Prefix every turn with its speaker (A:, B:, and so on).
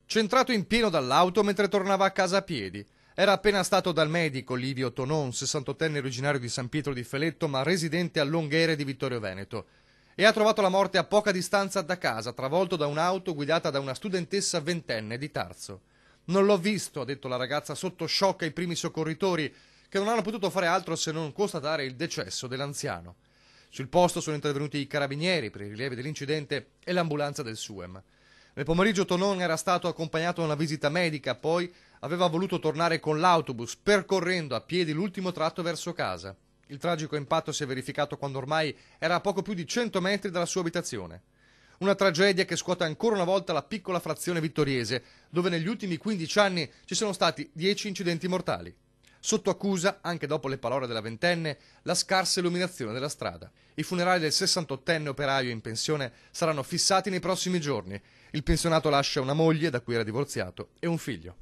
A: Centrato in pieno dall'auto mentre tornava a casa a piedi. Era appena stato dal medico Livio Tonon, 68enne originario di San Pietro di Feletto ma residente a Longhere di Vittorio Veneto, e ha trovato la morte a poca distanza da casa, travolto da un'auto guidata da una studentessa ventenne di Tarso. «Non l'ho visto», ha detto la ragazza sotto shock ai primi soccorritori, che non hanno potuto fare altro se non constatare il decesso dell'anziano. Sul posto sono intervenuti i carabinieri per i rilievi dell'incidente e l'ambulanza del SUEM. Nel pomeriggio Tonon era stato accompagnato da una visita medica, poi aveva voluto tornare con l'autobus, percorrendo a piedi l'ultimo tratto verso casa. Il tragico impatto si è verificato quando ormai era a poco più di 100 metri dalla sua abitazione. Una tragedia che scuote ancora una volta la piccola frazione vittoriese, dove negli ultimi 15 anni ci sono stati 10 incidenti mortali. Sotto accusa, anche dopo le parole della ventenne, la scarsa illuminazione della strada. I funerali del 68enne operaio in pensione saranno fissati nei prossimi giorni. Il pensionato lascia una moglie, da cui era divorziato, e un figlio.